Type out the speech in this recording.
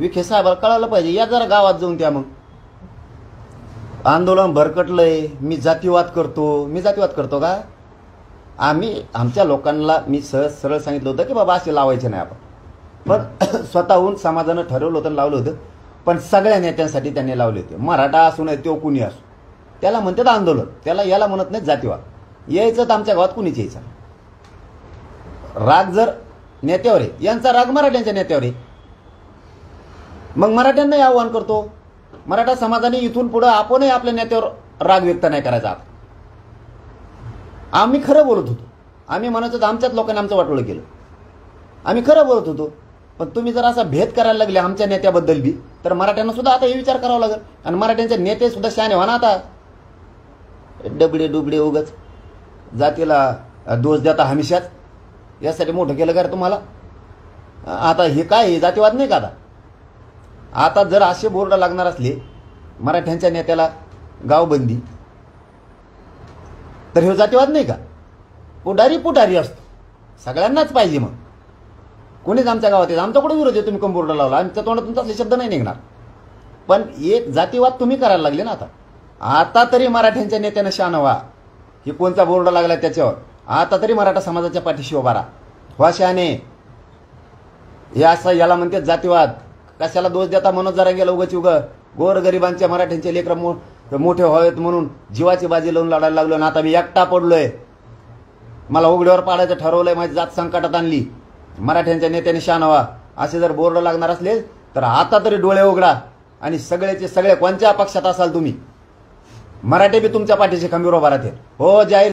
विखे साहेबाला कळायला पाहिजे, या जरा गावात जाऊन त्या. मग आंदोलन भरकटलंय, मी जातीवाद करतो का? आम्ही आमच्या लोकांना मी सरळ सांगितलं होतं की बाबा असे लावायचे नाही आपण, पण स्वतःहून समाजानं ठरवलं होतं, लावलं होतं. पण सगळ्या नेत्यांसाठी त्यांनी लावले होते. मराठा असू नये तो कुणी असो, त्याला म्हणतात आंदोलन, त्याला याला म्हणत नाही जातीवाद. यायचं तर आमच्या गावात कुणीच यायचं. राग जर नेत्यावर आहे, यांचा राग मराठ्यांच्या नेत्यावर आहे. मग मराठ्यांनाही आव्हान करतो, मराठा समाजाने इथून पुढे आपणही आपल्या नेत्यावर राग व्यक्त नाही करायचा. आम्ही खरं बोलत होतो, आम्ही म्हणत होतो आमच्याच लोकांनी आमचं वाटोळं केलं, आम्ही खरं बोलत होतो. पण तुम्ही जर असा भेद करायला लागले आमच्या नेत्याबद्दल बी, तर मराठ्यांना सुद्धा आता हे विचार करावा लागेल. आणि मराठ्यांचे नेते सुद्धा शहाणे व्हा ना आता. डबडे डुबडे उगाच जातीला दोष देता हमेशाच, यासाठी मोठं केलं का तुम्हाला? आता हे काय, हे जातीवाद नाही का? आता जर असे बोर्ड लागणार असले मराठ्यांच्या नेत्याला गावबंदी, तर हे जातीवाद नाही का? पुढारी असतो, सगळ्यांनाच पाहिजे. मग कोणीच आमच्या गावात येत, आमचा कुठे विरोध आहे? तुम्ही कम बोर्ड लावला, आमच्या तोंडातून तसले शब्द नाही निघणार. पण एक जातीवाद तुम्ही करायला लागले ना आता तरी मराठ्यांच्या नेत्यानं शान व्हा. हे कोणता बोर्ड लागला त्याच्यावर, आता तरी मराठा समाजाच्या पाठीशी उभा राहा. व्हा शहाणे. हे असं याला म्हणतात जातीवाद. कशाला दोष देता? मनोज जरांगे उगाच गोरगरिबांच्या मराठ्यांचे लेकर मोठे व्हावेत म्हणून जीवाची बाजी लावून लढायला लागलो, ना आता मी एकटा पडलोय, मला उघड्यावर पाडायचं ठरवलंय, माझी जात संकटात आणली. मराठ्यांच्या नेत्याने शान व्हा. असे जर बोर्ड लागणार असले तर आता तरी डोळे उघडा. आणि सगळेचे सगळे कोणत्या पक्षात असाल तुम्ही, मराठे बी तुमच्या पाठीशी खंबीर उभा राहतील. हो, जाहीर